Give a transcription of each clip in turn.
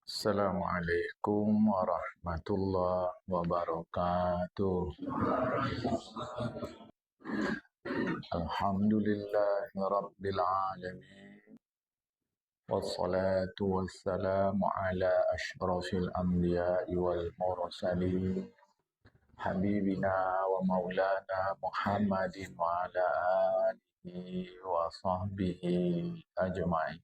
Assalamualaikum warahmatullahi wabarakatuh. Alhamdulillahi rabbil alamin. Wassalatu wassalamu ala ashrafil anbiya'i wal mursalin. Habibina wa maulana Muhammadin wa ala alihi wa sahbihi ajma'in.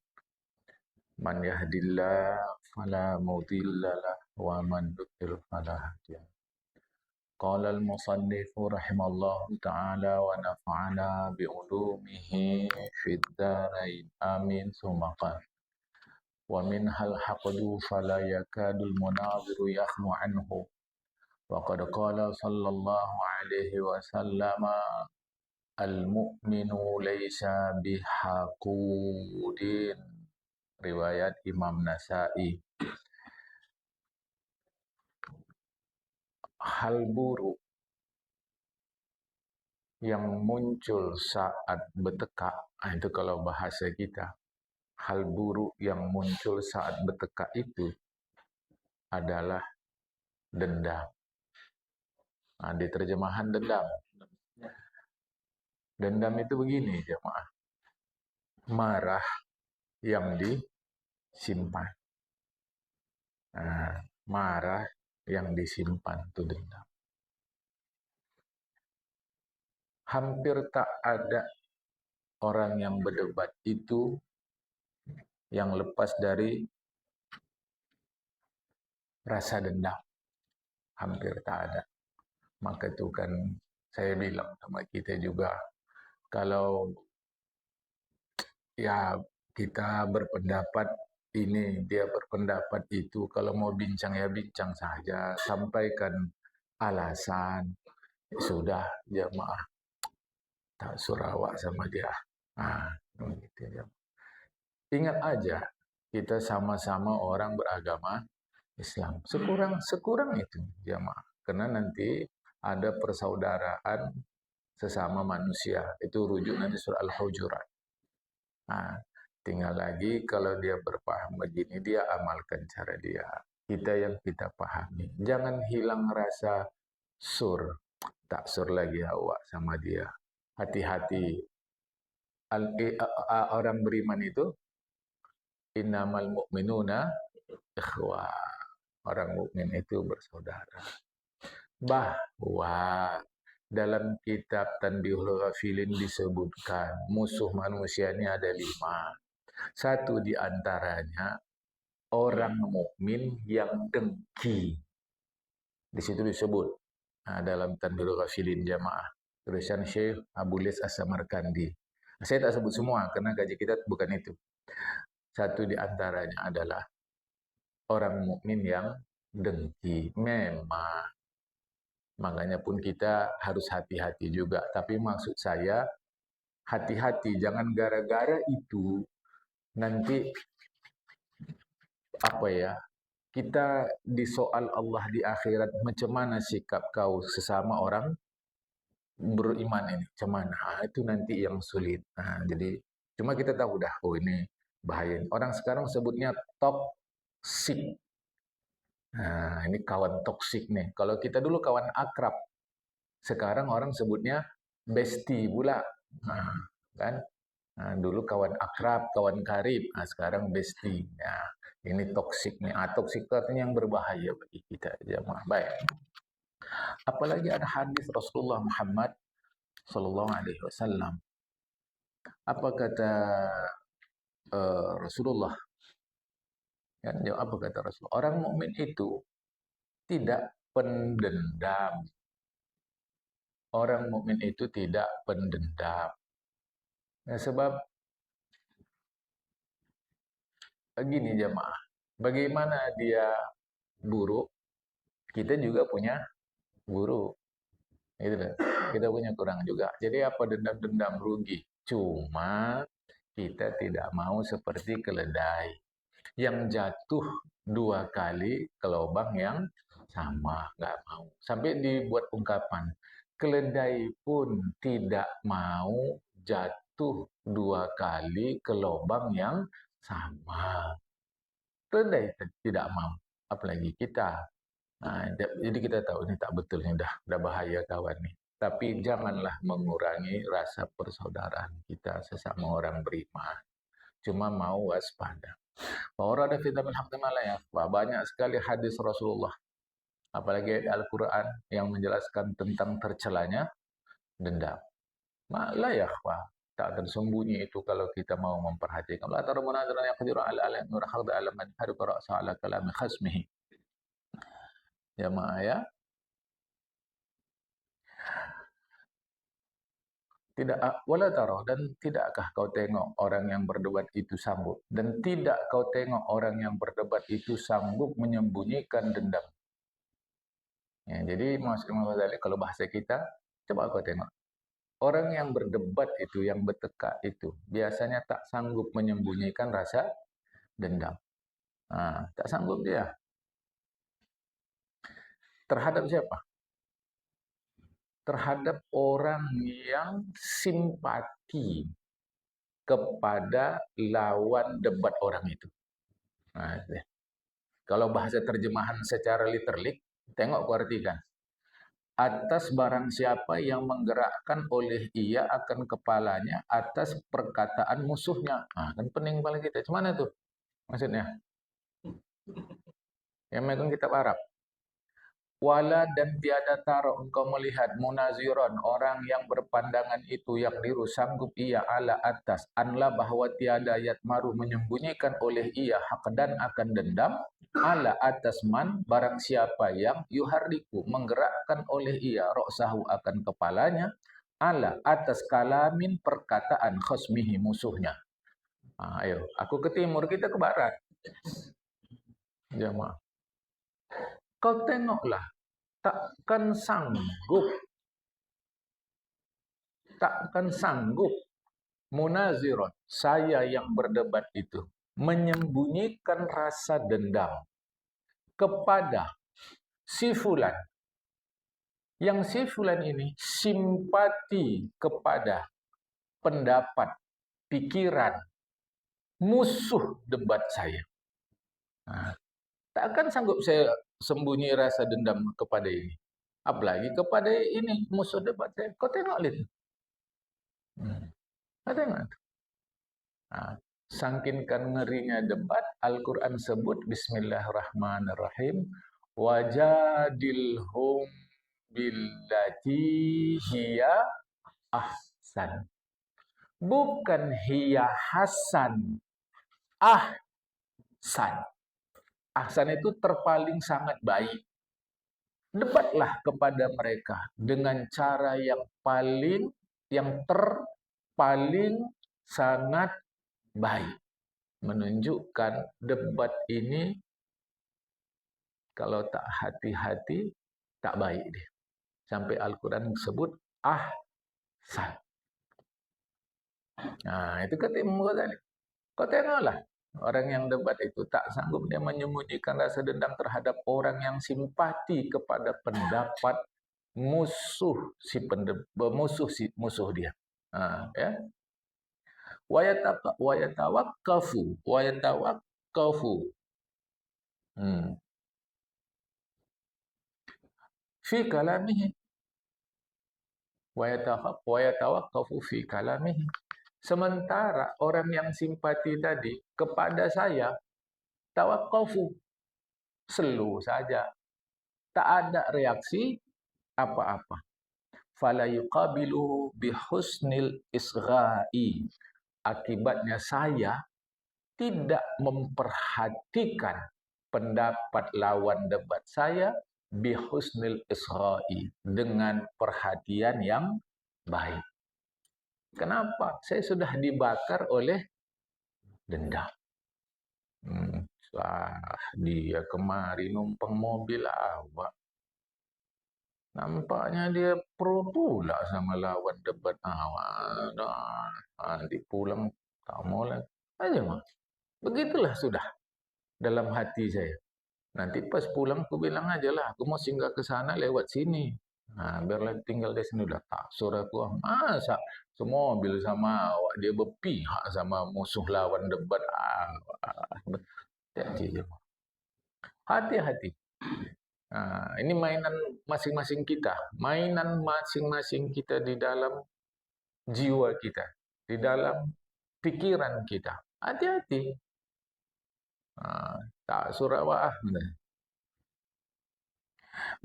Man yahdillah fala mudilla lah wa man yudlil fala hadiya. Qala al-musannif rahimallahu ta'ala wa nafa'ana bi ulumihi fid dharain amin summa qala wa minhal haqdu fala yakadul munadhiru yakhlu anhu wa qad qala sallallahu alaihi wa sallama al-mu'minu laysa bihaqudin, riwayat Imam Nasa'i. Hal buruk yang muncul saat bertekak, itu kalau bahasa kita. Hal buruk yang muncul saat bertekak itu adalah dendam. Di terjemahan dendam. Dendam itu begini, jemaah. Marah yang disimpan. Marah yang disimpan itu dendam. Hampir tak ada orang yang berdebat itu yang lepas dari rasa dendam. Hampir tak ada. Maka itu kan saya bilang sama kita juga, kalau ya kita berpendapat ini, dia berpendapat itu, kalau mau bincang ya bincang saja, sampaikan alasan, sudah jemaah, tak surawak sama dia. Gitu ya. Ingat aja, kita sama-sama orang beragama Islam. Sekurang itu jemaah, karena nanti ada persaudaraan sesama manusia. Itu rujuk nanti surah Al-Hujurat. Tinggal lagi kalau dia berpaham begini, dia amalkan cara dia. Kita yang kita pahami. Jangan hilang rasa tak sur lagi awak sama dia. Hati-hati. Orang beriman itu innamal mu'minuna ikhwah. Orang mukmin itu bersaudara. Bahwa dalam kitab Tanbihul Ghafilin disebutkan musuh manusia ini ada 5. Satu di antaranya orang mukmin yang dengki. Di situ disebut dalam Tanbihul Ghafilin jamaah. Tulisan Syekh Abu Lis As-Samarkandi. Saya tak sebut semua karena gaji kita bukan itu. Satu di antaranya adalah orang mukmin yang dengki. Memang makanya pun kita harus hati-hati juga. Tapi maksud saya, hati-hati. Jangan gara-gara itu, nanti, kita disoal Allah di akhirat, macam mana sikap kau sesama orang beriman ini. Macam mana? Itu nanti yang sulit. Jadi, cuma kita tahu dah, ini bahaya. Orang sekarang sebutnya toksik. Ini kawan toksik nih. Kalau kita dulu kawan akrab, sekarang orang sebutnya bestie pula. Kan? Dulu kawan akrab, kawan karib, sekarang bestie. Ini toksik nih. Toksik itu artinya yang berbahaya bagi kita, jemaah. Baik. Apalagi ada hadis Rasulullah Muhammad Sallallahu Alaihi Wasallam. Apa kata Rasulullah? Apa kata Rasulullah? Orang mukmin itu tidak pendendam. Orang mukmin itu tidak pendendam. Sebab begini jemaah, bagaimana dia buruk, kita juga punya buruk. Kita punya kurang juga. Jadi apa dendam-dendam rugi. Cuma kita tidak mau seperti keledai yang jatuh 2 kali ke lubang yang sama, nggak mau. Sampai dibuat ungkapan, keledai pun tidak mau jatuh 2 kali ke lubang yang sama. Redai tidak mau, apalagi kita. Jadi kita tahu ini tak betul, ini dah bahaya kawan nih. Tapi janganlah mengurangi rasa persaudaraan kita sesama orang beriman. Cuma mau waspada. Orang ada fitnah haq ya. Banyak sekali hadis Rasulullah, apalagi Al-Quran yang menjelaskan tentang tercelanya dendam. La yakhfa, tak tersembunyi itu kalau kita mau memperhatikan. La tara munadiran yaqdiru ala alam nurakhad ala man harqa ra'sa ala kalami khasmihi. Jamaah ya. Tidak wala tara, dan tidakkah kau tengok orang yang berdebat itu sanggup, dan tidak kau tengok orang yang berdebat itu sanggup menyembunyikan dendam. Ya, jadi Mas Imam Ghazali kalau bahasa kita, coba kau tengok. Orang yang berdebat itu, yang bertekak itu, biasanya tak sanggup menyembunyikan rasa dendam. Tak sanggup dia. Terhadap siapa? Terhadap orang yang simpati kepada lawan debat orang itu. Kalau bahasa terjemahan secara literally, tengok ku artikan. Atas barang siapa yang menggerakkan oleh ia akan kepalanya atas perkataan musuhnya. Kan pening kepala kita. Cuma tuh maksudnya? Yang megang kitab Arab. Wala, dan tiada taruh engkau melihat munaziron, orang yang berpandangan itu yang diru sanggup ia ala atas anla, bahwa tiada yatmaru menyembunyikan oleh ia haqdan akan dendam, ala atas man barang siapa yang yuharriku menggerakkan oleh ia roksahu akan kepalanya, ala atas kalamin perkataan khosmihi musuhnya. Ayo, aku ke timur, kita ke barat. Jamaah, kau tengoklah, takkan sanggup munaziron, saya yang berdebat itu, menyembunyikan rasa dendam kepada si fulan, yang si fulan ini simpati kepada pendapat, pikiran musuh debat saya. Takkan sanggup saya sembunyi rasa dendam kepada ini. Apalagi kepada ini, musuh debat saya. Kau tengok lihat. Kau tengok. Sangkinkan ngerinya debat, Al-Quran sebut Bismillahirrahmanirrahim. Wajadilhum billati hiya ahsan. Bukan hiya hasan. Ahsan. Ahsan itu terpaling sangat baik. Debatlah kepada mereka dengan cara yang terpaling sangat baik. Menunjukkan debat ini kalau tak hati-hati tak baik dia. Sampai Al-Quran sebut ahsan. Itu kata Imam Ghazali. Kau tengoklah, orang yang debat itu tak sanggup dia menyembunyikan rasa dendam terhadap orang yang simpati kepada pendapat musuh musuh dia. Ya. Wa yatawakkafu fi kalamihi. Wa yatawakkafu fi kalamihi. Sementara orang yang simpati tadi kepada saya, tawakkafu, slow saja. Tak ada reaksi apa-apa. Fala yuqabiluhu bihusnil isgha'i. Akibatnya saya tidak memperhatikan pendapat lawan debat saya bihusnil isgha'i, dengan perhatian yang baik. Kenapa? Saya sudah dibakar oleh dendam. Dia kemari numpang mobil awak. Nampaknya dia pro pula sama lawan debat awak. Nanti pulang tak mau lagi. Aja mah. Begitulah sudah dalam hati saya. Nanti pas pulang aku bilang aja lah, aku mau singgah ke sana lewat sini. Biarlah tinggal di sini, udah tak suruh aku. Masa semua mobil sama awak, dia berpihak sama musuh lawan debat awak. Hati-hati. Hati-hati. Ini mainan masing-masing kita. Mainan masing-masing kita di dalam jiwa kita. Di dalam pikiran kita. Hati-hati. Tak surah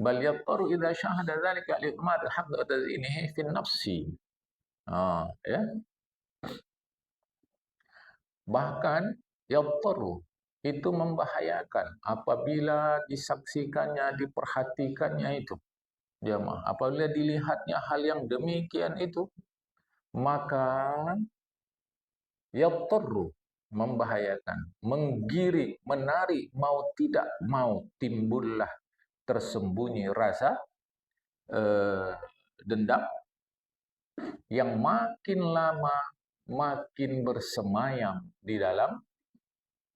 bal yattaru idza syahada dzalika al-iqmar al-haqq wa tazinihi fi nafsi. Ya. Bahkan yattaru itu membahayakan apabila disaksikannya, diperhatikannya itu. Jamaah, apabila dilihatnya hal yang demikian itu, maka yattaru membahayakan, menggiring, menarik, mau tidak mau timbullah tersembunyi rasa dendam yang makin lama makin bersemayam di dalam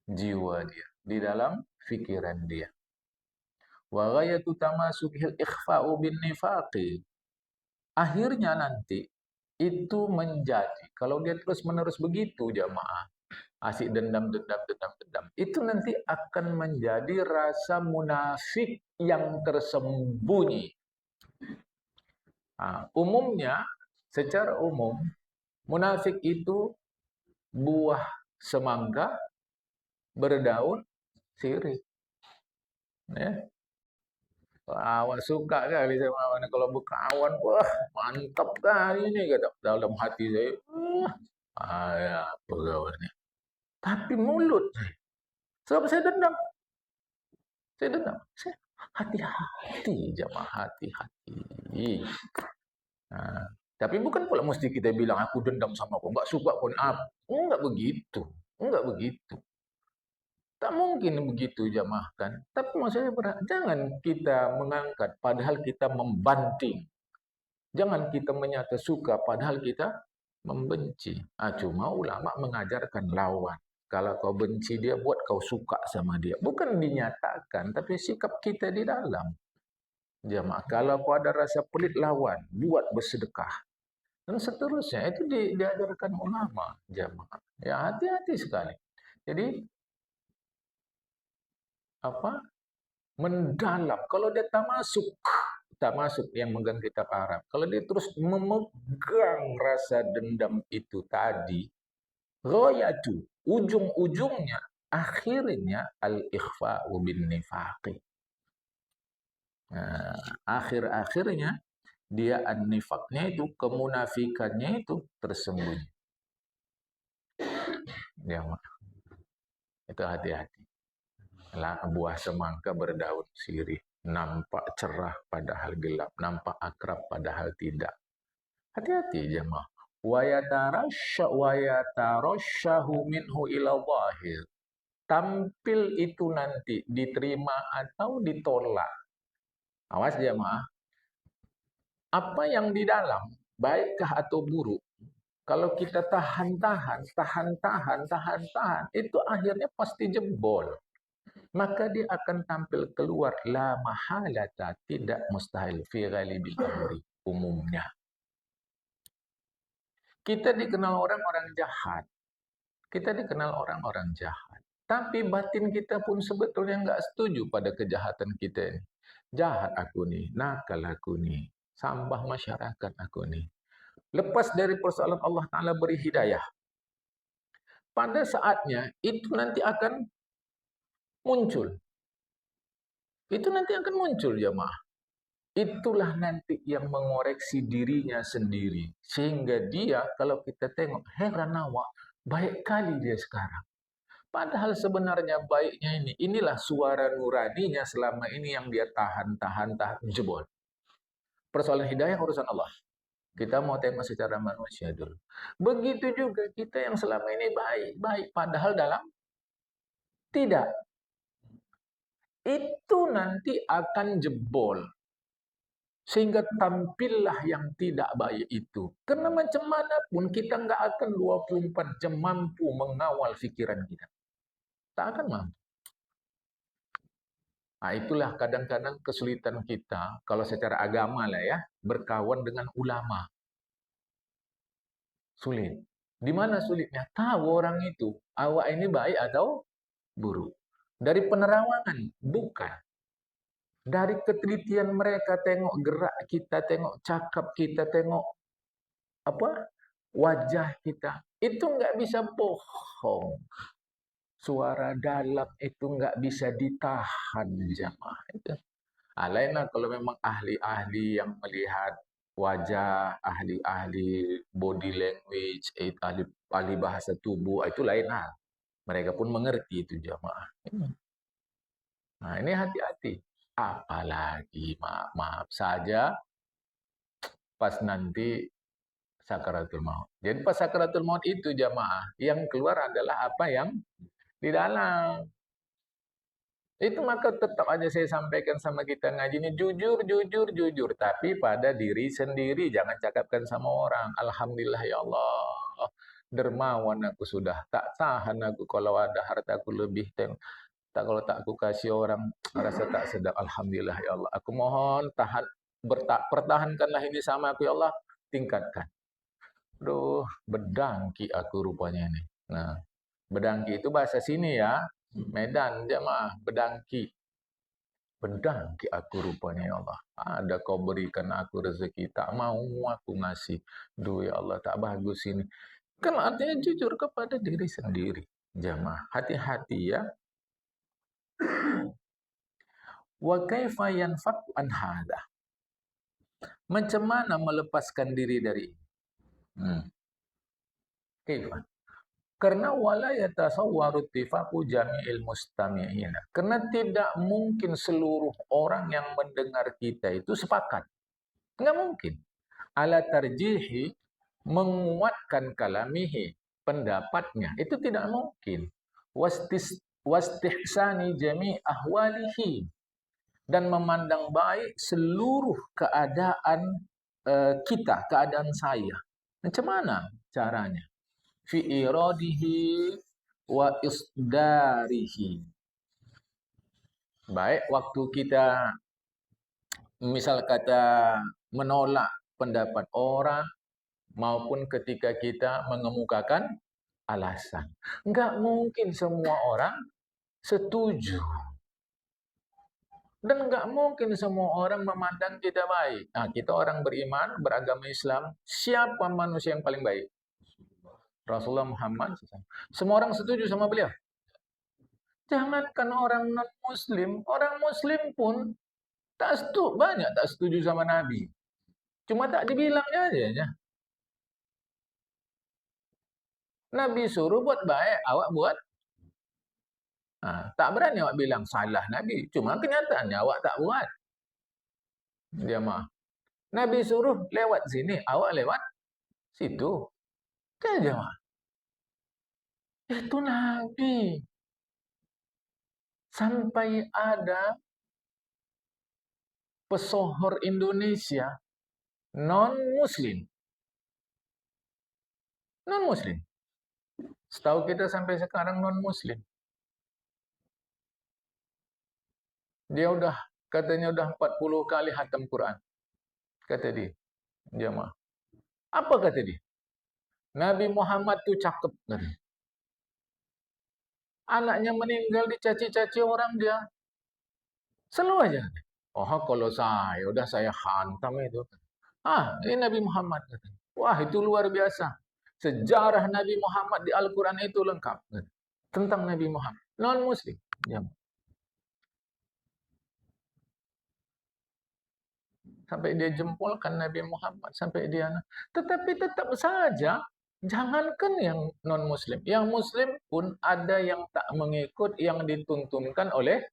jiwa dia, di dalam fikiran dia. Wa ghayatu tamasukil ikhfa'u bin nifaqi. Akhirnya nanti itu menjadi, kalau dia terus-menerus begitu jamaah, asik dendam, itu nanti akan menjadi rasa munafik yang tersembunyi. Umumnya, secara umum, munafik itu buah semangka berdaun sirih. Ya. Awak suka kali sama mana kalau berkawan, wah mantap kali ini kata dalam hati saya. Ya, pegawainya. Tapi mulut saya, sebab saya dendam. Hati-hati jamaah, hati-hati. Tapi bukan pula mesti kita bilang aku dendam sama kau, enggak suka kau. Enggak begitu, enggak begitu. Tak mungkin begitu jamaah kan. Tapi maksudnya jangan kita mengangkat padahal kita membanting. Jangan kita menyata suka padahal kita membenci. Cuma ulama mengajarkan lawan. Kalau kau benci dia, buat kau suka sama dia. Bukan dinyatakan, tapi sikap kita di dalam. Jamaah, kalau kau ada rasa pelit, lawan. Buat bersedekah. Dan seterusnya. Itu diajarkan ulama. Jamaah. Ya, hati-hati sekali. Jadi, mendalam. Kalau dia tak masuk yang megang kitab Arab. Kalau dia terus memegang rasa dendam itu tadi, ghayatu, ujung-ujungnya, akhirnya al-ikhfa'u bin nifaqi. Akhir-akhirnya dia an-nifaqnya itu, kemunafikannya itu tersembunyi. Ya, itu hati-hati. Buah semangka berdaun sirih, nampak cerah padahal gelap, nampak akrab padahal tidak. Hati-hati jemaah. Wa yatarashahu minhu ila zahir. Tampil itu nanti diterima atau ditolak. Awas jemaah. Apa yang di dalam, baikkah atau buruk, kalau kita tahan-tahan, itu akhirnya pasti jebol. Maka dia akan tampil keluar la mahalata, tidak mustahil fi ghalibil amri, umumnya. Kita dikenal orang-orang jahat. Kita dikenal orang-orang jahat. Tapi batin kita pun sebetulnya enggak setuju pada kejahatan kita ini. Jahat aku nih, nakal aku nih, sampah masyarakat aku nih. Lepas dari persoalan Allah Ta'ala beri hidayah. Pada saatnya itu nanti akan muncul. Itu nanti akan muncul jemaah. Itulah nanti yang mengoreksi dirinya sendiri. Sehingga dia, kalau kita tengok, heran awak, baik kali dia sekarang. Padahal sebenarnya baiknya inilah suara nuraninya selama ini yang dia tahan, jebol. Persoalan hidayah urusan Allah. Kita mau tengok secara manusia dulu. Begitu juga kita yang selama ini baik. Padahal dalam tidak. Itu nanti akan jebol. Sehingga tampillah yang tidak baik itu. Karena macam mana pun kita nggak akan 24 jam mampu mengawal pikiran kita. Tak akan mampu. Itulah kadang-kadang kesulitan kita, kalau secara agama lah ya, berkawan dengan ulama. Sulit. Di mana sulitnya? Tahu orang itu, awak ini baik atau buruk. Dari penerawangan, bukan. Dari ketelitian mereka, tengok gerak kita, tengok cakap kita, tengok apa wajah kita. Itu nggak bisa bohong. Suara dalam itu nggak bisa ditahan, jamaah. Itu. Lainlah kalau memang ahli-ahli yang melihat wajah, ahli-ahli body language, ahli bahasa tubuh, itu lain hal. Mereka pun mengerti itu, jamaah. Nah, ini hati-hati. Apalagi maaf saja pas nanti sakaratul maut. Jadi pas sakaratul maut itu, jamaah, yang keluar adalah apa yang di dalam. Itu maka tetap aja saya sampaikan sama kita ngaji ini jujur, jujur, jujur. Tapi pada diri sendiri, jangan cakapkan sama orang. Alhamdulillah ya Allah, dermawan aku sudah. Tak tahan aku kalau ada hartaku lebih. Tak kalau tak aku kasih orang, rasa tak sedap. Alhamdulillah ya Allah. Aku mohon pertahankanlah ini sama aku ya Allah. Tingkatkan. Aduh, bedangki aku rupanya ini. Nah, bedangki itu bahasa sini ya. Medan jamaah, bedangki. Bedangki aku rupanya ya Allah. Ada kau berikan aku rezeki, tak mau aku ngasih. Duh ya Allah, tak bagus ini. Kan artinya jujur kepada diri sendiri. Jamaah, hati-hati ya. Wa kaifa yanfaqu an hadha? Macam mana melepaskan diri dari ini? Kaifa? Karena wala yatasawwaru ittifaqu jami'il mustami'ina. Karena tidak mungkin seluruh orang yang mendengar kita itu sepakat. Enggak mungkin. Ala tarjihi, menguatkan kalamihi, pendapatnya. Itu tidak mungkin. Wastihsani jami' ahwalihi, dan memandang baik seluruh keadaan kita, keadaan saya. Macam mana caranya? Fi iradihi wa isdarihi. Baik, waktu kita misal kata menolak pendapat orang, maupun ketika kita mengemukakan alasan. Enggak mungkin semua orang setuju. Dan enggak mungkin semua orang memandang kita baik. Nah, kita orang beriman, beragama Islam, siapa manusia yang paling baik? Rasulullah Muhammad SAW. Semua orang setuju sama beliau. Jangankan orang non-muslim, orang muslim pun banyak tak setuju sama Nabi. Cuma tak dibilangnya aja. Nabi suruh buat baik, awak buat. Tak berani awak bilang salah Nabi. Cuma kenyataannya awak tak buat. Dia mah. Nabi suruh lewat sini, awak lewat situ. Kan jemaah. Itu Nabi. Sampai ada pesohor Indonesia non-muslim. Non-muslim. Setahu kita sampai sekarang non-muslim. Dia katanya udah 40 kali khatam Quran. Kata dia. Jemaah. Apa kata dia? Nabi Muhammad tu cakep. Anaknya meninggal dicaci-caci orang dia. Selalu aja. Oh, kalau udah saya hantam itu. Ini Nabi Muhammad. Wah, itu luar biasa. Sejarah Nabi Muhammad di Al-Quran itu lengkap. Tentang Nabi Muhammad. Non-muslim. Sampai dia jempolkan Nabi Muhammad. Sampai dia. Tetapi tetap saja, jangankan yang non-muslim. Yang muslim pun ada yang tak mengikut yang dituntunkan oleh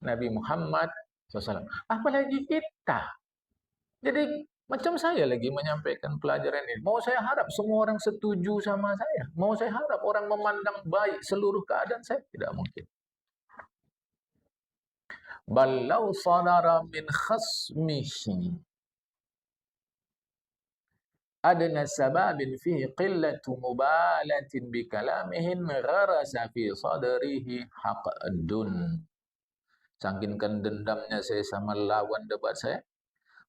Nabi Muhammad SAW. Apalagi kita. Jadi macam saya lagi menyampaikan pelajaran ini. Mau saya harap semua orang setuju sama saya. Mau saya harap orang memandang baik seluruh keadaan saya. Tidak mungkin. Ballau sadara min khasmihi adna sababin fihi qillatu mubalatin bikalamihin gharasa fi sadrihi haqdun. Saking dendamnya saya sama lawan debat saya.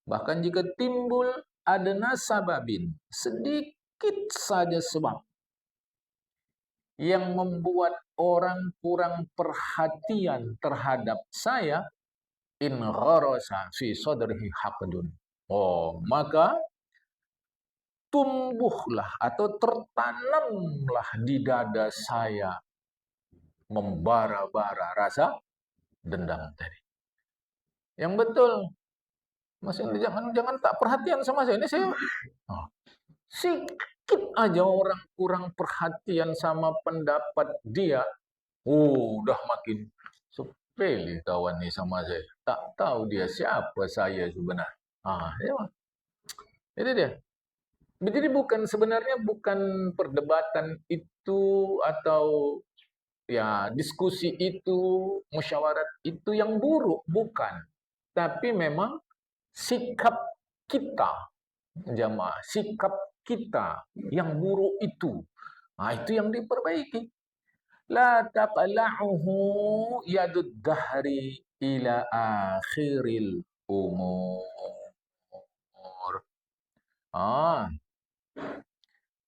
Bahkan jika timbul adna sababin, sedikit saja sebab, yang membuat orang kurang perhatian terhadap saya, in gharasa fi sadrihi haqdun. Oh, maka tumbuhlah atau tertanamlah di dada saya membara-bara rasa dendam tadi. Yang betul, maksudnya jangan tak perhatian sama saya. Ini saya sedikit aja orang kurang perhatian sama pendapat dia, udah makin sepele kawan nih sama saya. Tak tahu dia siapa saya sebenarnya. Ya, itu dia. Jadi sebenarnya bukan perdebatan itu atau ya diskusi itu, musyawarat itu yang buruk, bukan. Tapi memang sikap kita, jamaah, sikap kita yang buruk itu. Itu yang diperbaiki. La taqla'uhu yadud dahri ila akhiril umur.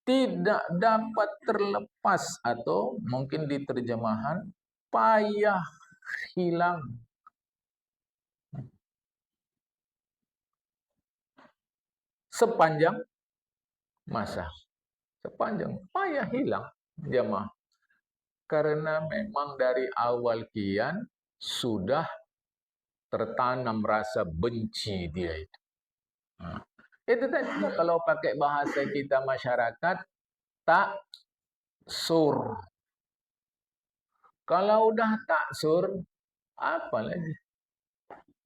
Tidak dapat terlepas atau mungkin diterjemahan payah hilang sepanjang masa. Sepanjang payah hilang, jemaah. Karena memang dari awal kian sudah tertanam rasa benci dia itu. Itu tadi kalau pakai bahasa kita masyarakat, tak sur. Kalau udah tak sur, apa lagi?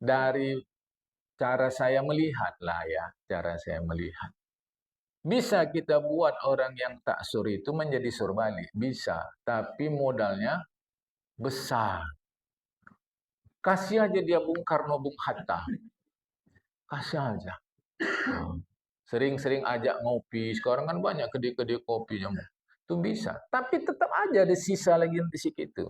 Dari cara saya melihat lah ya, cara saya melihat. Bisa kita buat orang yang tak sur itu menjadi sur balik, bisa. Tapi modalnya besar. Kasih aja dia Bung Karno, Bung Hatta. Kasih aja. Sering-sering ajak ngopi. Sekarang kan banyak kedai-kedai kopi yang itu bisa. Tapi tetap aja ada sisa lagi nanti situ.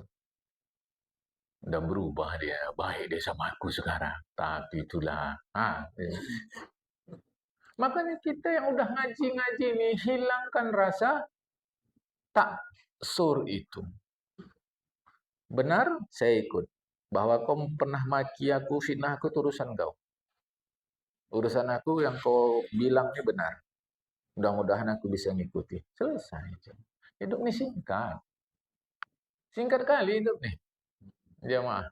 Udah berubah dia, baik dia sama aku sekarang. Tapi itulah. Makanya kita yang udah ngaji-ngaji ini, hilangkan rasa tak sur itu. Benar, saya ikut. Bahwa kau pernah maki aku, fitnah aku, itu urusan kau. Urusan aku yang kau bilang ini benar. Mudah-mudahan aku bisa ngikuti. Selesai. Hidup ini singkat. Singkat kali hidup nih. Jemaah.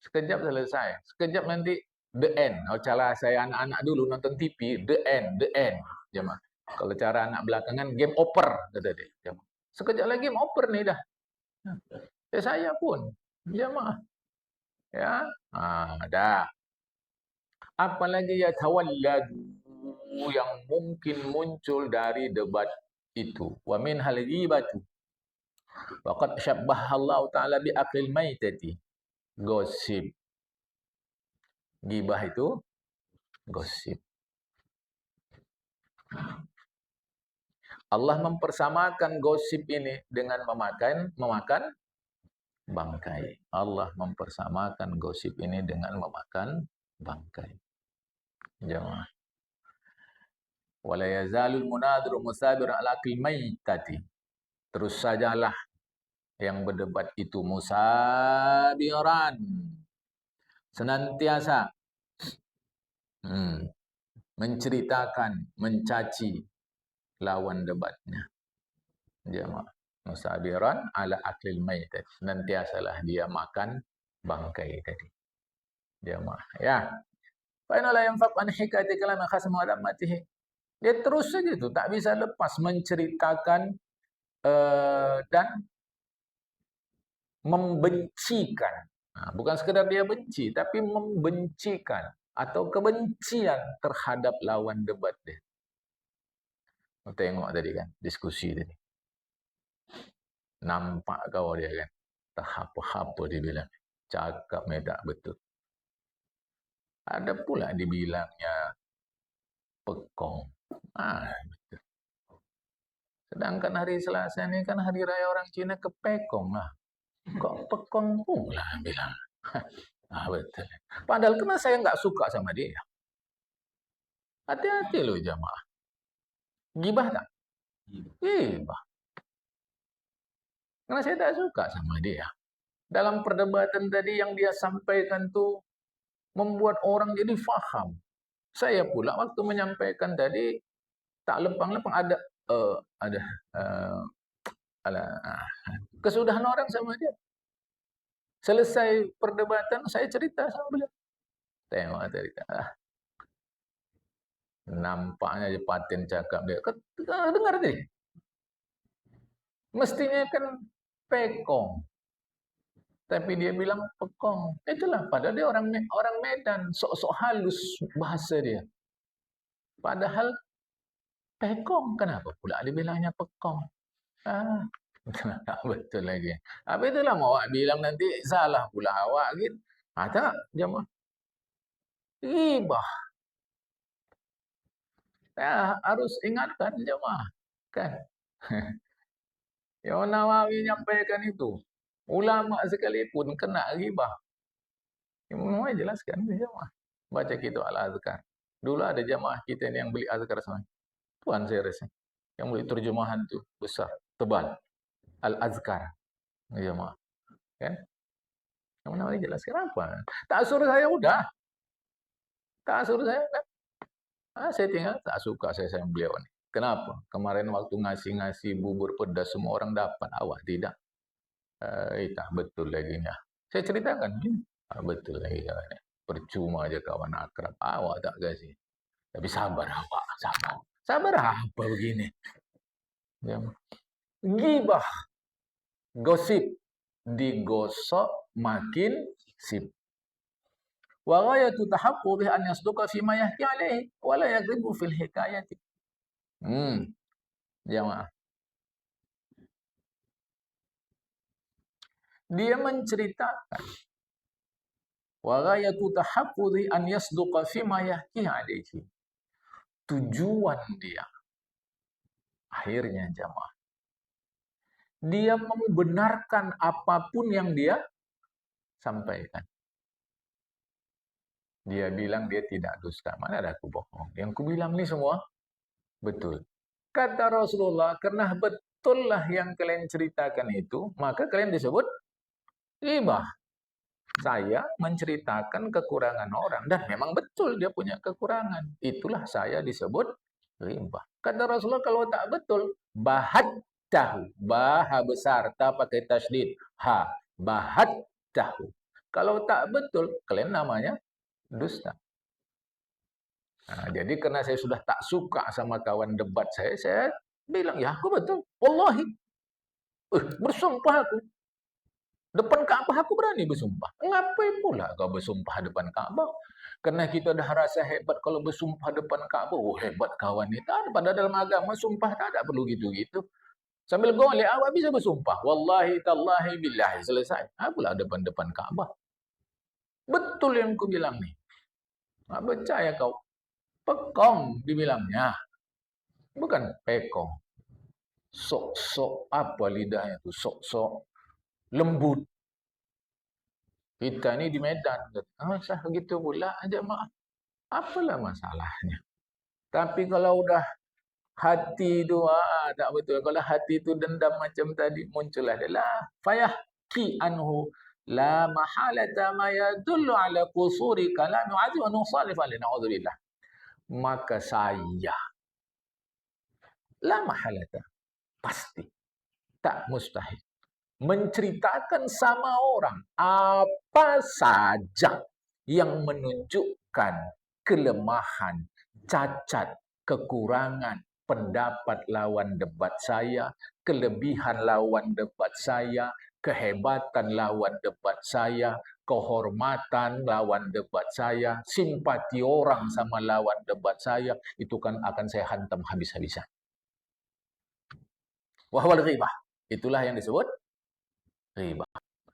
Sekejap selesai. Sekejap nanti the end. Kalau cara saya anak-anak dulu nonton TV, the end. Jemaah. Kalau cara anak belakangan, game over. Jemaah. Sekejap lagi game over nih dah. Saya pun. Jemaah. Ya. Dah. Apalagi ya tawalladu yang mungkin muncul dari debat itu. Wa min hal ghibatu. Waqad syabbaha Allah Ta'ala bi aqlil maitati. Gosip. Ghibah itu gosip. Allah mempersamakan gosip ini dengan memakan bangkai. Allah mempersamakan gosip ini dengan memakan bangkai. Jemaah. Wala yazalul munadiru musabiran ala aqlil maitati. Terus sajalah yang berdebat itu musabiran, senantiasa menceritakan, mencaci lawan debatnya. Jemaah, musabiran ala aklil maitat, senantiasalah dia makan bangkai tadi. Jemaah, ya. Fa inna la yanfaq an hikayati kalam khasm wa matihi. Dia terus saja itu, tak bisa lepas menceritakan dan membencikan. Bukan sekedar dia benci, tapi membencikan atau kebencian terhadap lawan debat dia. Tengok tadi kan, diskusi tadi. Nampak kau dia kan. Tak apa-apa dia bilang. Cakap tak betul. Ada pula dibilangnya pekong. Betul. Sedangkan hari Selasa ini kan hari raya orang Cina kepekong lah. Kok pekong pula bilang. Betul. Padahal kena saya nggak suka sama dia. Hati-hati loh jamaah. Gibah tak? Gibah. Karena saya tak suka sama dia. Dalam perdebatan tadi yang dia sampaikan tuh membuat orang jadi faham. Saya pula waktu menyampaikan tadi tak lempang-lempang ada eh, ala, kesudahan orang sama dia. Selesai perdebatan saya cerita sama beliau. Tengok cerita. Nampaknya je paten cakap dia. Dengar deh. Mestinya kan pekong. Tapi dia bilang pekong. Itulah, padahal dia orang Medan. Sok-sok halus bahasa dia. Padahal pekong. Kenapa pula dia bilangnya pekong? Tak betul lagi. Habis itulah awak bilang nanti salah pula awak gitu. Tak, jemaah. Ribah. Harus ingatkan jemaah. Kan? Yang Nawawi menyampaikan itu. Ulama sekalipun kena ribah. Imam Nawawi jelaskan jemaah. Baca kita Al-Azkar. Dulu ada jemaah kita yang beli Azkar sama. Tuan saya rasa. Yang beli terjemahan tu besar, tebal. Al-Azkar. Jemaah. Kan? Imam Nawawi jelaskan apa? Tak suruh saya udah. Tak suruh saya kan? Saya tinggal tak suka saya sayang beliau ni. Kenapa? Kemarin waktu ngasih-ngasih bubur pedas semua orang dapat, awak tidak. Tak betul lagi ni. Saya ceritakan. Betul lagi kawan ni. Percuma aja kawan akrab. Awak tak kasih. Tapi sabar awak, sabar. Sabar apa begini? Gibah, gosip, digosok makin sip. Wa ghayatu tahaqqudhi an yasduqa fi ma yahki alaihi wa la yakdzibu fil hikayati. Jemaah. Dia menceritakan wa ghayatu tahaqqudhi an yasduqa fi ma yahki alaihi. Tujuan dia akhirnya jemaah. Dia membenarkan apapun yang dia sampaikan. Dia bilang dia tidak dusta. Mana ada aku bohong? Yang aku bilang ni semua betul. Kata Rasulullah, karena betullah yang kalian ceritakan itu, maka kalian disebut ghibah. Saya menceritakan kekurangan orang dan memang betul dia punya kekurangan. Itulah saya disebut ghibah. Kata Rasulullah, kalau tak betul, bahat tahu. Baha besar, tak pakai tasydid. Ha, bahat tahu. Kalau tak betul, kalian namanya dusta. Jadi karena saya sudah tak suka sama kawan debat saya bilang, ya aku betul. Wallahi. Bersumpah aku. Depan Kaabah aku berani bersumpah. Ngapain pula kau bersumpah depan Kaabah? Karena kita dah rasa hebat kalau bersumpah depan Kaabah. Oh hebat kawan ni. Tak ada. Pada dalam agama sumpah tak ada perlu gitu-gitu. Sambil golek awak bisa bersumpah. Wallahi tallahi billahi. Selesai. Apalah depan-depan Kaabah. Betul yang aku bilang ni. Tak percaya kau. Pekong dibilangnya. Bukan pekong. Sok-sok apa lidahnya tu? Sok-sok lembut. Kita ni di Medan. Sah gitu pula aja maaf. Apalah masalahnya. Tapi kalau udah hati tu tak betul. Kalau hati tu dendam macam tadi muncullah adalah fayah ki anhu la mahalata ma yadullu ala qusuri kalam azim wa nusalif alaihi na'udzubillah. Maka saya la mahalata pasti tak mustahil menceritakan sama orang apa saja yang menunjukkan kelemahan, cacat, kekurangan pendapat lawan debat saya, kelebihan lawan debat saya, kehebatan lawan debat saya, kehormatan lawan debat saya, simpati orang sama lawan debat saya, itu kan akan saya hantam habis-habisan. Wahwal ghibah. Itulah yang disebut ghibah.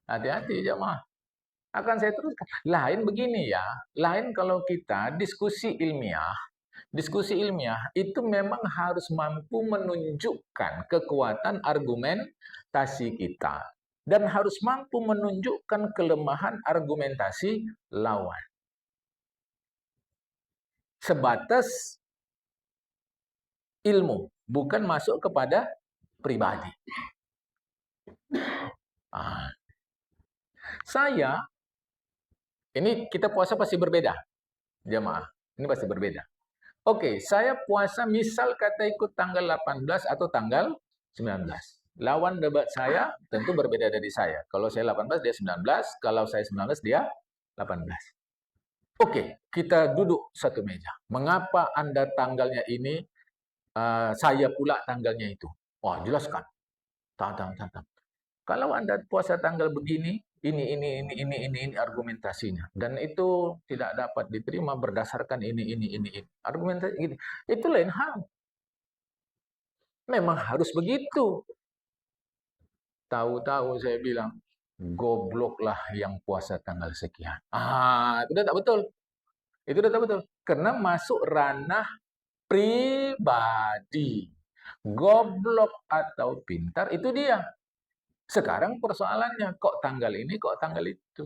Hati-hati jemaah. Akan saya teruskan. Lain begini ya. Lain kalau kita diskusi ilmiah. Diskusi ilmiah itu memang harus mampu menunjukkan kekuatan argumentasi kita. Dan harus mampu menunjukkan kelemahan argumentasi lawan. Sebatas ilmu. Bukan masuk kepada pribadi. Ah, saya, ini kita puasa pasti berbeda, jamaah. Ini pasti berbeda. Oke, saya puasa misal kata ikut tanggal 18 atau tanggal 19. Lawan debat saya tentu berbeda dari saya. Kalau saya 18, dia 19. Kalau saya 19, dia 18. Oke, kita duduk satu meja. Mengapa Anda tanggalnya ini, saya pula tanggalnya itu? Wah, jelaskan. Tantang, tantang. Kalau Anda puasa tanggal begini, ini argumentasinya. Dan itu tidak dapat diterima berdasarkan ini. Argumentasi ini. Itu lain hal. Memang harus begitu. Tahu-tahu saya bilang, gobloklah yang puasa tanggal sekian. Itu udah tak betul. Itu udah tak betul. Karena masuk ranah pribadi. Goblok atau pintar, itu dia. Sekarang persoalannya, kok tanggal ini, kok tanggal itu.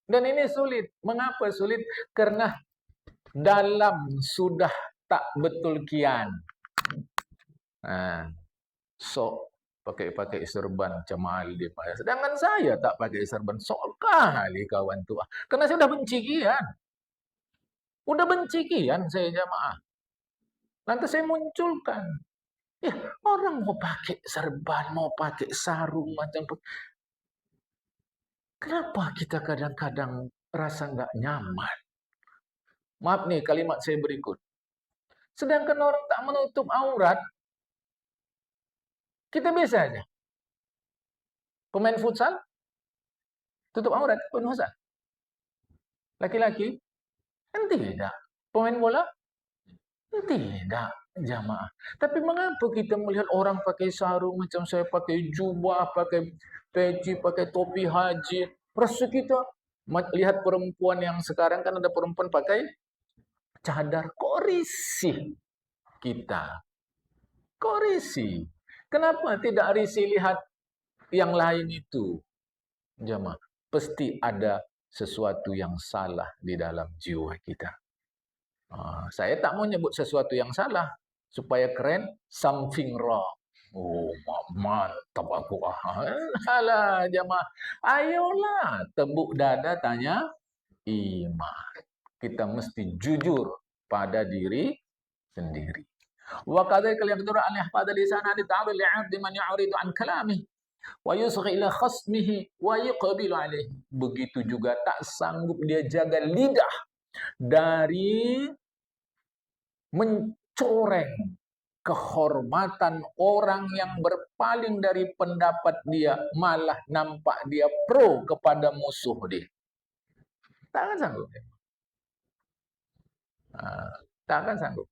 Dan ini sulit. Mengapa sulit? Karena dalam sudah tak betul kian. Nah, sok pakai serban cemali dia pakai. Sedangkan saya tak pakai serban, sok kali kawan tua. Karena saya udah benci kian. Udah benci kian saya jamaah. Lantas saya munculkan. Ya, orang mau pakai serban, mau pakai sarung macam. Kenapa kita kadang-kadang rasa nggak nyaman? Maaf nih kalimat saya berikut. Sedangkan orang tak menutup aurat, kita biasa aja. Pemain futsal, tutup aurat, pemain futsal. Laki-laki, kan tidak. Pemain bola, tidak, jamaah. Tapi mengapa kita melihat orang pakai sarung, macam saya pakai jubah, pakai peci, pakai topi haji. Rasa kita lihat perempuan yang sekarang kan ada perempuan pakai cadar. Kok risih kita? Kok risih? Kenapa tidak risih lihat yang lain itu? Jamaah, pasti ada sesuatu yang salah di dalam jiwa kita. Saya tak mau nyebut sesuatu yang salah supaya keren, something wrong. Oh, mantap aku. Alah, jamaah. Ayolah, tepuk dada tanya iman. Kita mesti jujur pada diri sendiri. Wa kadzalika yaqdiru an yahfadha lisana li ta'amul li'abdi man ya'ridu an kalamihi wa yusghi ila khasmihi wa yuqbilu alaihi. Begitu juga tak sanggup dia jaga lidah dari mencoreng kehormatan orang yang berpaling dari pendapat dia, malah nampak dia pro kepada musuh dia. Tak akan sanggup. Tak akan sanggup.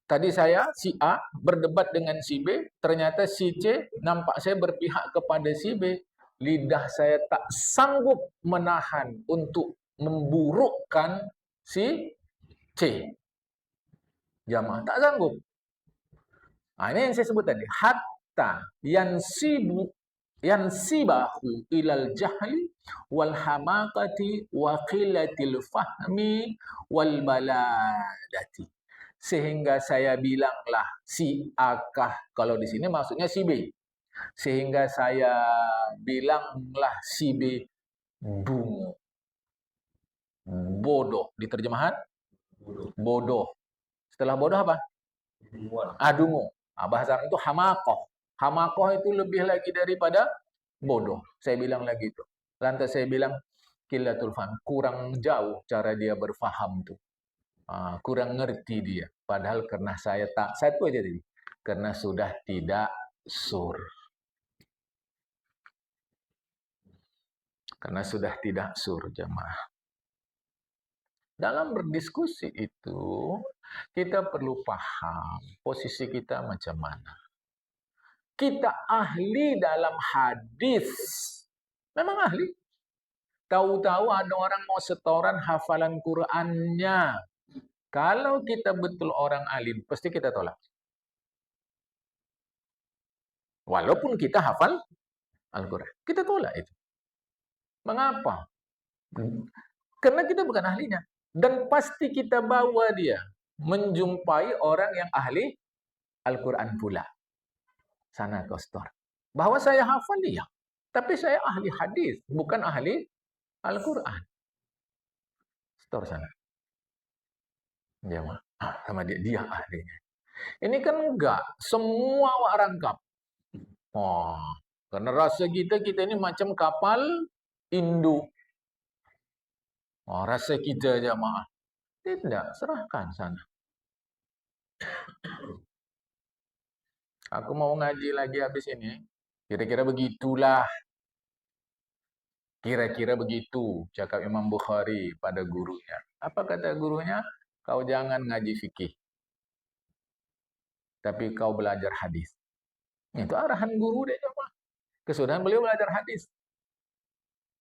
Tadi saya, si A, berdebat dengan si B, ternyata si C, nampak saya berpihak kepada si B. Lidah saya tak sanggup menahan untuk memburukkan si C. Jamaah tak sanggup. Ini yang saya sebut tadi. Hatta yansibahu ilal jahli wal hamaqati wa qillatil fahmi wal baladati. Sehingga saya bilanglah si A kah, kalau di sini maksudnya si B. Sehingga saya bilanglah si B dungu. Bodoh. Di terjemahan? Bodoh. Setelah bodoh apa? Dungu. Bahasa Arab itu hamakoh. Hamakoh itu lebih lagi daripada bodoh. Saya bilang lagi itu. Lantas saya bilang, qillatul fahm. Kurang jauh cara dia berfaham tuh. Kurang ngerti dia. Padahal karena saya tak, satu aja tadi. Karena sudah tidak sur. Karena sudah tidak sur, jemaah. Dalam berdiskusi itu, kita perlu paham posisi kita macam mana. Kita ahli dalam hadis. Memang ahli. Tahu-tahu ada orang mau setoran hafalan Qur'annya. Kalau kita betul orang alim, pasti kita tolak. Walaupun kita hafal Al-Quran. Kita tolak itu. Mengapa? Karena kita bukan ahlinya. Dan pasti kita bawa dia menjumpai orang yang ahli Al-Quran pula. Sana kau store. Bahwa saya hafal dia. Tapi saya ahli hadis, bukan ahli Al-Quran. Store sana. Dia mah. Sama dia ahlinya. Ini kan enggak. Semua awak rangkap. Oh, karena rasa kita ini macam kapal induk. Oh, rasa kita jamaah. Tidak, serahkan sana. Aku mau ngaji lagi habis ini. Kira-kira begitulah. Kira-kira begitu cakap Imam Bukhari pada gurunya. Apa kata gurunya? Kau jangan ngaji fikih. Tapi kau belajar hadis. Itu arahan guru dia jemaah. Kesudahan beliau belajar hadis.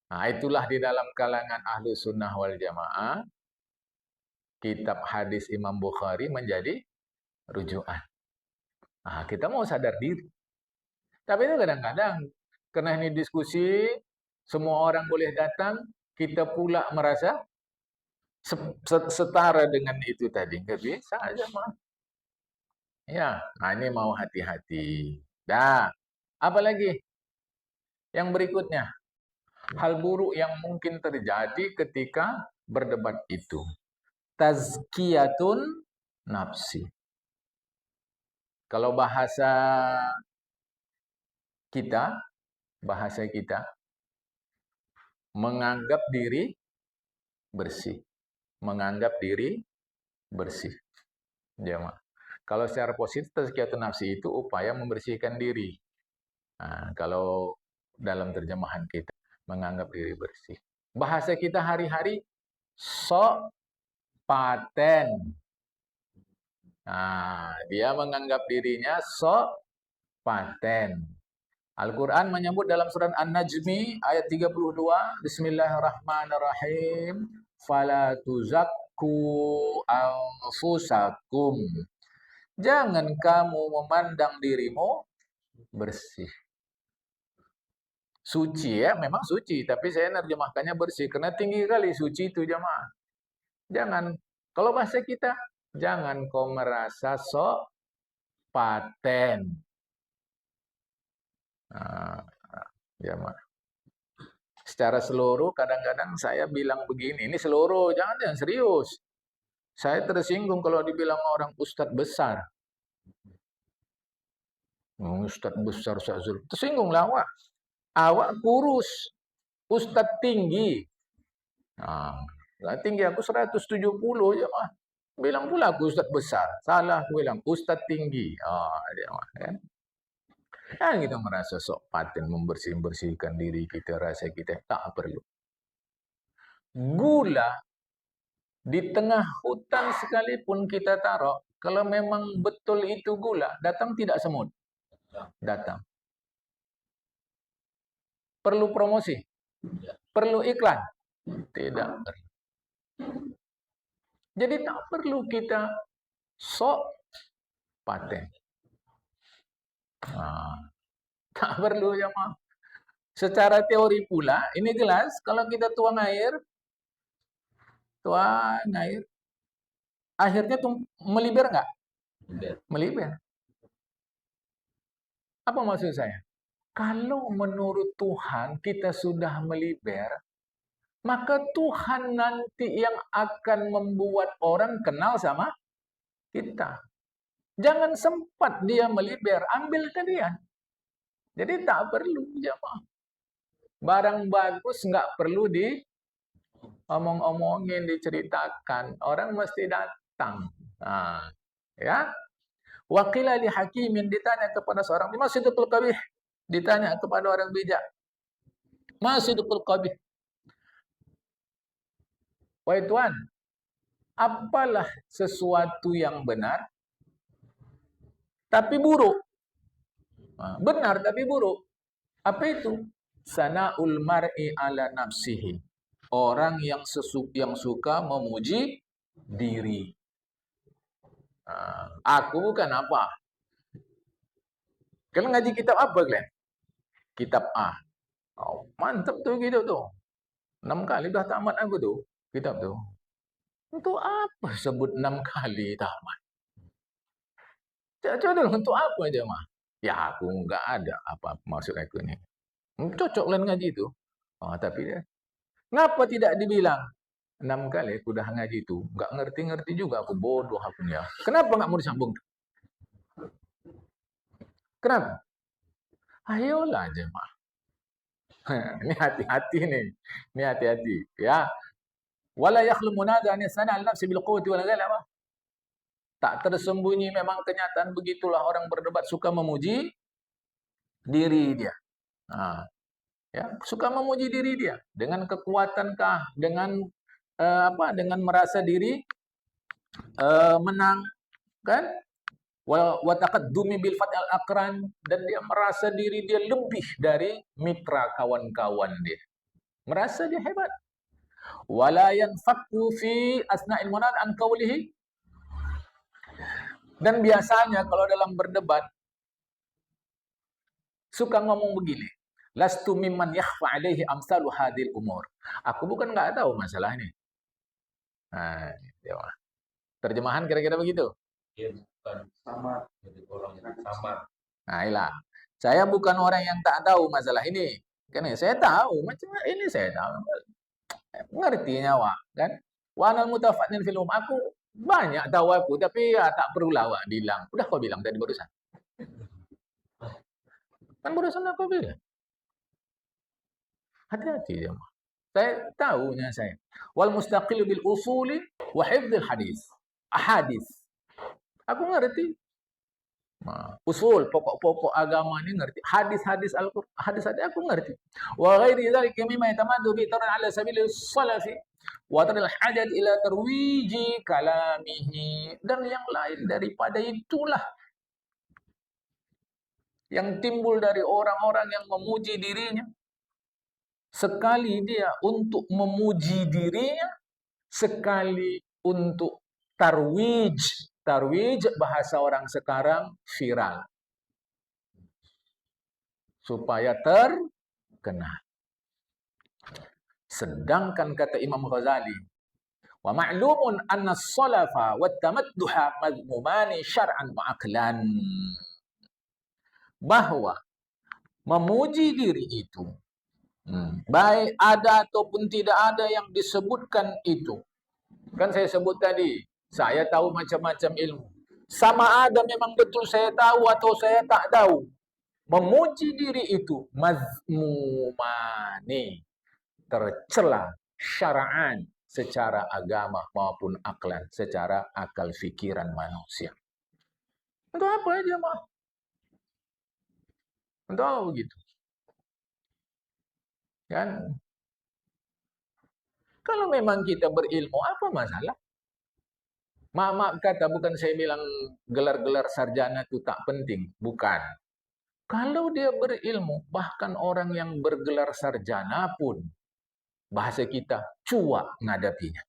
Nah, itulah di dalam kalangan ahlu sunnah wal jamaah. Kitab hadis Imam Bukhari menjadi rujukan. Nah, kita mau sadar diri. Tapi itu kadang-kadang, karena ini diskusi, semua orang boleh datang, kita pula merasa setara dengan itu tadi. Nggak bisa aja, mah. Ya, nah ini mau hati-hati. Dah, apa lagi? Yang berikutnya, hal buruk yang mungkin terjadi ketika berdebat itu. Tazkiyatun nafsi. Kalau bahasa kita menganggap diri bersih. Menganggap diri bersih. Jemaah. Kalau secara positif, tazkiyatun nafsi itu upaya membersihkan diri. Nah, kalau dalam terjemahan kita, menganggap diri bersih. Bahasa kita hari-hari, sok paten. Nah, dia menganggap dirinya sok paten. Al-Quran menyebut dalam surat An-Najmi ayat 32, Bismillahirrahmanirrahim, Fala tuzakku anfusakum. Jangan kamu memandang dirimu bersih. Suci ya, memang suci, tapi saya nerjemahkannya bersih karena tinggi kali suci itu jemaah. Jangan, kalau bahasa kita, jangan kau merasa sok paten. Nah, jemaah. Secara seluruh kadang-kadang saya bilang begini, ini seluruh, jangan yang serius. Saya tersinggung kalau dibilang orang ustadz besar. Ustadz besar Syazul. Tersinggunglah awak. Awak kurus. Ustadz tinggi. Nah, tinggi aku 170 je mah. Bilang pula aku ustadz besar. Salah aku bilang ustadz tinggi. Dia mah kan. Jangan kita merasa sok paten membersihkan diri kita, rasa kita tak perlu. Gula di tengah hutan sekalipun kita taruh, kalau memang betul itu gula, datang tidak semut. Datang. Perlu promosi? Perlu iklan? Tidak perlu. Jadi tak perlu kita sok paten. Tak perlu ya mah. Secara teori pula, ini jelas kalau kita tuang air, akhirnya meliber nggak? Meliber. Apa maksud saya? Kalau menurut Tuhan kita sudah meliber, maka Tuhan nanti yang akan membuat orang kenal sama kita. Jangan sempat dia meliber, ambil kalian. Jadi tak perlu jemaah. Barang bagus nggak perlu diomong-omongin, diceritakan. Orang mesti datang. Nah, ya. Waqila li hakimin, ditanya kepada seorang, Masidqul qabih, ditanya kepada orang bijak. Masidqul qabih. Wahai Tuhan, apalah sesuatu yang benar tapi buruk? Benar tapi buruk. Apa itu? Sana'ul mar'i ala nafsihi. Orang yang suka memuji diri. Aku bukan apa. Kalian ngaji kitab apa kalian? Kitab A. Oh, mantap tuh kitab tuh. 6 kali dah tamat aku tuh kitab tuh. Untuk apa sebut 6 kali tamat? Coba dulu, untuk apa jemaah? Ya aku nggak ada apa maksud aku ini. Cocok lain ngaji itu. Oh, tapi dia, ngapa tidak dibilang? 6 kali aku udah ngaji itu. Nggak ngerti-ngerti juga, aku bodoh aku ya. Kenapa nggak mau disambung? Kenapa? Ayolah jemaah. Ini hati-hati nih. Ini hati-hati. Ya. Wala yakhlu munada an yasana al-nafsi bil quwwati wal ghalaba. Tak tersembunyi memang kenyataan begitulah orang berdebat suka memuji diri dia. Nah, ya, suka memuji diri dia dengan kekuatankah, dengan apa? Dengan merasa diri menang, kan? Wa taqaddumi bil fath al aqran, dan dia merasa diri dia lebih dari mitra kawan-kawan dia. Merasa dia hebat. Wala yanfakku fi asna'il munad an qawlihi. Dan biasanya kalau dalam berdebat suka ngomong begini, lastu mimman yakhfa alaihi amsalu hadil umur. Aku bukan nggak tahu masalah ini. Nah, ya. Terjemahan kira-kira begitu. Sama, jadi orang yang sama. Nah, ilah. Saya bukan orang yang tak tahu masalah ini. Kan saya tahu macam ini, saya tahu. Ngertinya, Wak, kan? Wa anal mutafaddin fil aku banyak tahu aku, tapi ya tak perlu Wak bilang. Udah kau bilang tadi barusan. Kan barusan aku bilang. Hati-hati ya, Mak. Saya tahunya saya. Wal mustaqil bil usuli wa hifdzil hadis. Ahadis. Aku ngerti. Nah, usul pokok-pokok agama ini ngerti. Hadis-hadis Al-Qur'an, hadis-hadis aku ngerti. Wa ghairi dzalika mimma yatamadu bi taran ala sabil salafi wa taril hajat ila tarwiji kalamihi, dan yang lain daripada itulah yang timbul dari orang-orang yang memuji dirinya. Sekali dia untuk memuji dirinya, sekali untuk tarwij. Tarwij bahasa orang sekarang viral. Supaya terkenal. Sedangkan kata Imam Ghazali, wa ma'lumun anna as-salafa wa tamadduha madhmumani syar'an wa aqlan. Bahwa memuji diri itu, baik ada ataupun tidak ada yang disebutkan itu. Kan saya sebut tadi, saya tahu macam-macam ilmu. Sama ada memang betul saya tahu atau saya tak tahu. Memuji diri itu mazmumani, tercela syara'an, secara agama maupun aklan, secara akal fikiran manusia. Untuk apa aja, Mah? Untuk apa begitu? Kan? Kalau memang kita berilmu, apa masalah? Maaf kata, bukan saya bilang gelar-gelar sarjana itu tak penting. Bukan. Kalau dia berilmu, bahkan orang yang bergelar sarjana pun, bahasa kita, cuak ngadapinya.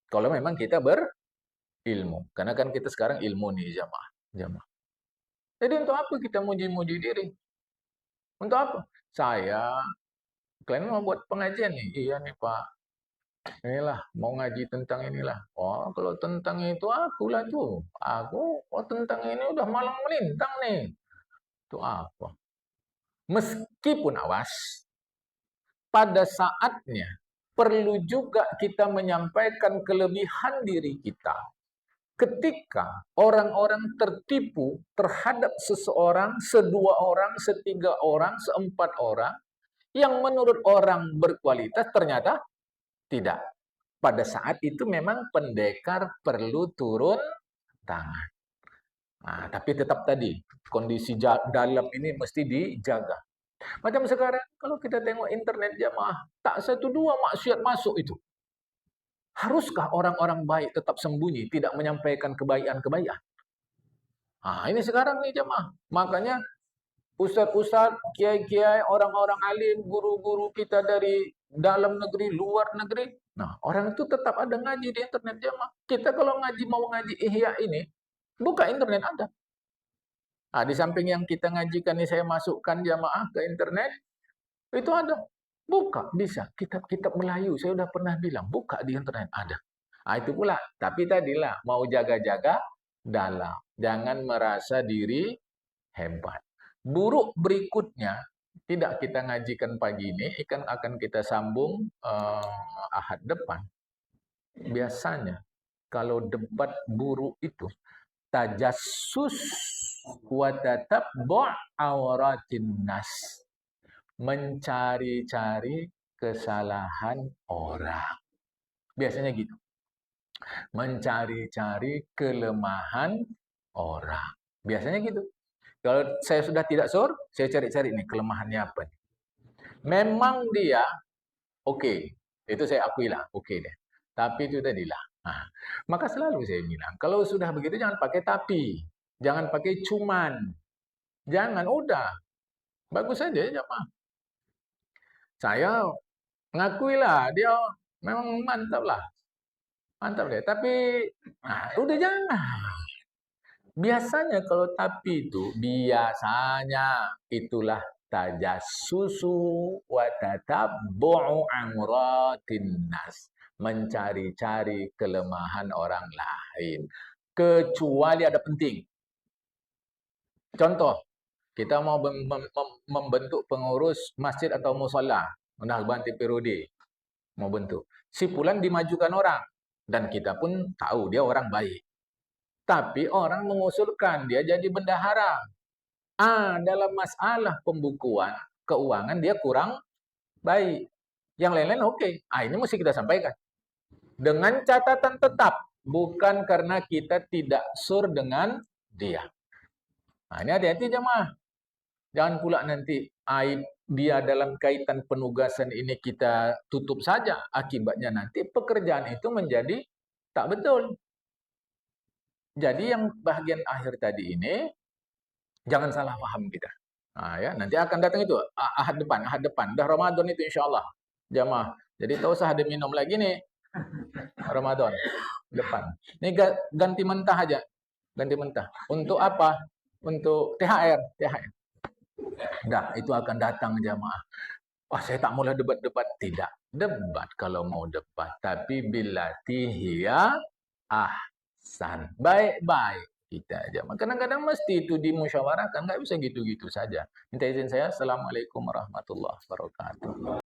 Kalau memang kita berilmu. Karena kan kita sekarang ilmu nih, jamaah. Jadi untuk apa kita muji-muji diri? Untuk apa? Saya, kalian mau buat pengajian nih? Iya nih Pak. Inilah, mau ngaji tentang inilah. Oh, kalau tentang itu akulah tuh. Aku, tentang ini udah malang melintang nih. Itu apa? Meskipun awas, pada saatnya perlu juga kita menyampaikan kelebihan diri kita. Ketika orang-orang tertipu terhadap seseorang, sedua orang, setiga orang, seempat orang, yang menurut orang berkualitas ternyata tidak. Pada saat itu memang pendekar perlu turun tangan. Nah, tapi tetap tadi, kondisi dalam ini mesti dijaga. Macam sekarang, kalau kita tengok internet jamaah, tak satu dua maksiat masuk itu. Haruskah orang-orang baik tetap sembunyi, tidak menyampaikan kebaikan-kebaikan? Nah, ini sekarang nih jemaah. Makanya ustaz-ustaz, kiai-kiai, orang-orang alim, guru-guru kita dari dalam negeri, luar negeri. Nah, orang itu tetap ada ngaji di internet jemaah. Kita kalau ngaji mau ngaji ihya ini, buka internet ada. Nah, di samping yang kita ngajikan ini saya masukkan jemaah ke internet, itu ada. Buka, bisa. Kitab-kitab Melayu, saya sudah pernah bilang, buka di internet, ada. Nah, itu pula. Tapi tadilah, mau jaga-jaga dalam. Jangan merasa diri hebat. Buruk berikutnya tidak kita ngajikan pagi ini, akan kita sambung Ahad depan. Biasanya kalau debat buruk itu tajassus wa tatabbu' auratin nas. Mencari-cari kesalahan orang. Biasanya gitu. Mencari-cari kelemahan orang. Biasanya gitu. Kalau saya sudah tidak sure, saya cari-cari nih kelemahannya apa. Memang dia oke. Itu saya akui lah, oke deh. Tapi itu tadilah. Nah, maka selalu saya bilang, kalau sudah begitu jangan pakai tapi. Jangan pakai cuman. Jangan, udah. Bagus saja ya, Pak. Saya ngakui lah, dia memang mantap lah. Mantap deh. Tapi, udah jangan. Biasanya kalau tapi itu, biasanya itulah tajassusu wa tatabbu'u amratin nas. Mencari-cari kelemahan orang lain. Kecuali ada penting. Contoh, kita mau membentuk pengurus masjid atau musala. Nah, ganti periode. Mau bentuk. Si Fulan dimajukan orang. Dan kita pun tahu dia orang baik. Tapi orang mengusulkan dia jadi bendahara. Dalam masalah pembukuan, keuangan dia kurang baik. Yang lain-lain oke. Ini mesti kita sampaikan. Dengan catatan tetap. Bukan karena kita tidak sur dengan dia. Ini hati-hati jemaah. Jangan pula nanti aib dia dalam kaitan penugasan ini kita tutup saja. Akibatnya nanti pekerjaan itu menjadi tak betul. Jadi yang bagian akhir tadi ini, jangan salah paham kita. Ya, nanti akan datang itu, Ahad depan. Dah Ramadan itu insya Allah. Jamaah. Jadi tak usah ada minum lagi nih. Ramadan depan. Ini ganti mentah aja. Ganti mentah. Untuk apa? Untuk THR. Dah, itu akan datang jamaah. Saya tak mulai debat-debat. Tidak. Debat kalau mau debat. Tapi bilati hiya baik-baik kita aja. Kadang-kadang mesti itu dimusyawarahkan, nggak bisa gitu-gitu saja. Minta izin saya. Assalamualaikum warahmatullahi wabarakatuh.